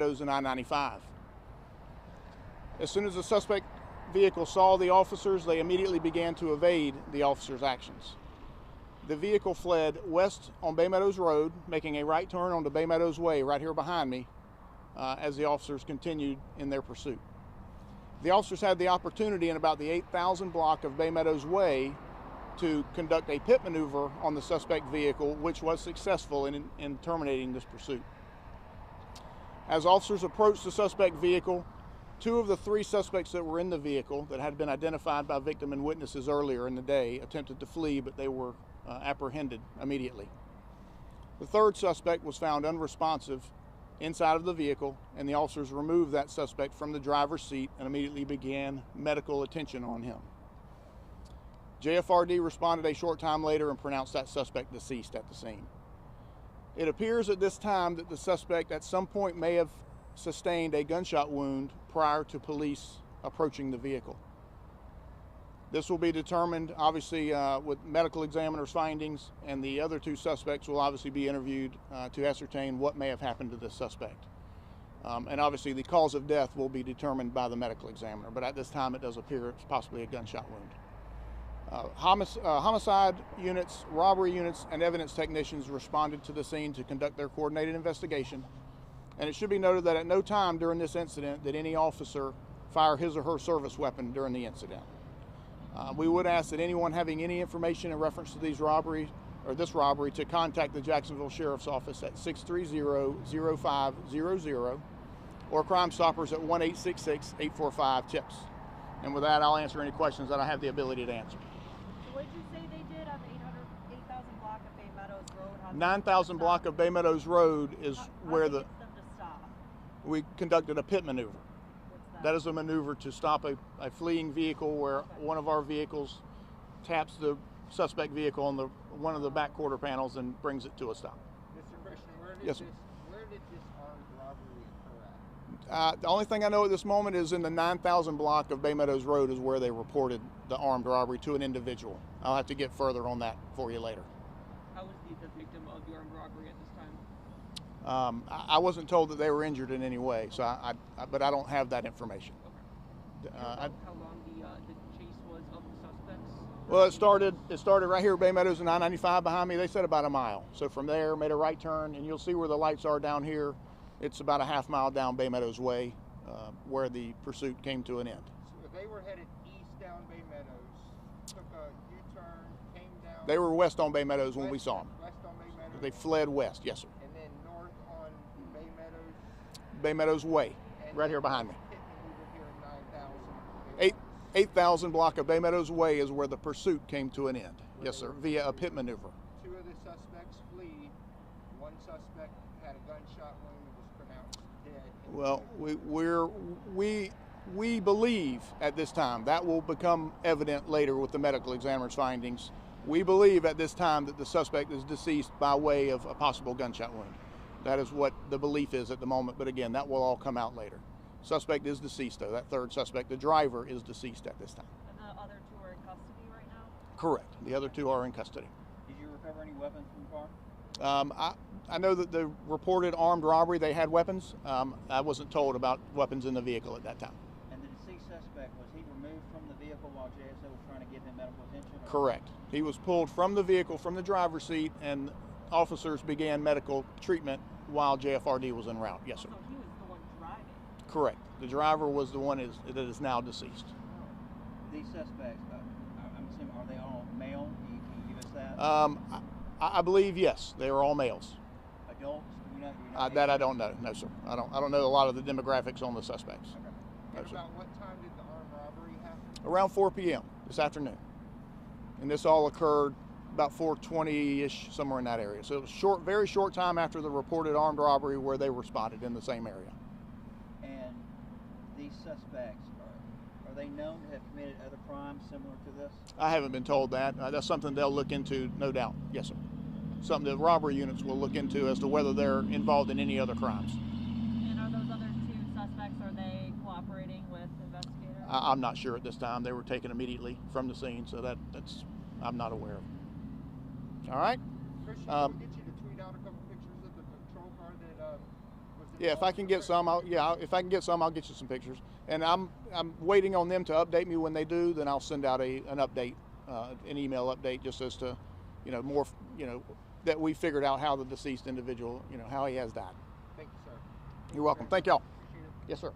Baymeadows and I-95. As soon as the suspect vehicle saw the officers, they immediately began to evade the officers' actions. The vehicle fled west on Baymeadows Road, making a right turn onto Baymeadows Way right here behind me as the officers continued in their pursuit. The officers had the opportunity in about the 8,000 block of Baymeadows Way to conduct a pit maneuver on the suspect vehicle, which was successful in terminating this pursuit. As officers approached the suspect vehicle, two of the three suspects that were in the vehicle that had been identified by victim and witnesses earlier in the day attempted to flee, but they were apprehended immediately. The third suspect was found unresponsive inside of the vehicle, and the officers removed that suspect from the driver's seat and immediately began medical attention on him. JFRD responded a short time later and pronounced that suspect deceased at the scene. It appears at this time that the suspect at some point may have sustained a gunshot wound prior to police approaching the vehicle. This will be determined obviously with medical examiner's findings, and the other two suspects will obviously be interviewed to ascertain what may have happened to this suspect. And obviously the cause of death will be determined by the medical examiner, but at this time it does appear it's possibly a gunshot wound. Homicide units, robbery units, and evidence technicians responded to the scene to conduct their coordinated investigation. And it should be noted that at no time during this incident did any officer fire his or her service weapon during the incident. We would ask that anyone having any information in reference to this robbery to contact the Jacksonville Sheriff's Office at 630-0500 or Crime Stoppers at 1-866-845-TIPS. And with that, I'll answer any questions that I have the ability to answer. So what did you say they did on the 8,000 block of Baymeadows Road? 9,000 block of Baymeadows Road is where them to stop? we conducted a pit maneuver. What's that? That is a maneuver to stop a fleeing vehicle where one of our vehicles taps the suspect vehicle on one of the back quarter panels and brings it to a stop. Mr. Christian, where did this armed robbery occur at? The only thing I know at this moment is in the 9,000 block of Baymeadows Road is where they reported the armed robbery to an individual. I'll have to get further on that for you later. How was the victim of the armed robbery at this time? I wasn't told that they were injured in any way, so but I don't have that information. Okay. How long the chase was of the suspects? Well, it started right here at Baymeadows and I-95 behind me. They said about a mile. So from there, made a right turn, and you'll see where the lights are down here. It's about a half mile down Baymeadows Way, where the pursuit came to an end. So they were headed east down Baymeadows, took a U-turn, came down. They were west on Baymeadows when we saw them. West on Baymeadows. They fled west, yes, sir. And then north on Baymeadows. Baymeadows Way, right here behind me. Pit maneuver here in 9,000. 8,000 block of Baymeadows Way is where the pursuit came to an end. Yes, sir, via a pit maneuver. Two of the suspects fled. One suspect had a gunshot wound and was pronounced dead. Well, we believe at this time, that will become evident later with the medical examiner's findings. We believe at this time that the suspect is deceased by way of a possible gunshot wound. That is what the belief is at the moment, but again, that will all come out later. Suspect is deceased though, that third suspect, the driver, is deceased at this time. And the other two are in custody right now? Correct, the other two are in custody. Did you recover any weapons from the car? I know that the reported armed robbery, they had weapons. I wasn't told about weapons in the vehicle at that time. And the deceased suspect, was he removed from the vehicle while JSO was trying to give him medical attention? Correct. He was pulled from the vehicle, from the driver's seat, and officers began medical treatment while JFRD was en route. Yes, sir. So he was the one driving? Correct. The driver was the one that is now deceased. These suspects, I'm assuming, are they all male? Can you give us that? I believe yes, they are all males. Adults? Do you know? That I don't know. No, sir. I don't know a lot of the demographics on the suspects. Okay. No, And sir. about what time did the armed robbery happen? Around 4 p.m. this afternoon, and this all occurred about 4:20-ish, somewhere in that area. So it was very short time after the reported armed robbery where they were spotted in the same area. And these suspects, are they known to have committed other crimes similar to this? I haven't been told that. That's something they'll look into, no doubt. Yes, sir. Something that robbery units will look into as to whether they're involved in any other crimes. And are those other two suspects, are they cooperating with investigators? I'm not sure at this time. They were taken immediately from the scene, so that's I'm not aware of. All right. Christian, we'll get you to tweet out a couple pictures of the patrol car that was Yeah, if I can get some, if I can get some, I'll get you some pictures. And I'm waiting on them to update me. When they do, then I'll send out an update, an email update, just as to, more, that we figured out how the deceased individual, how he has died. Thank you, sir. You're welcome. Thank y'all. Appreciate it. Yes, sir.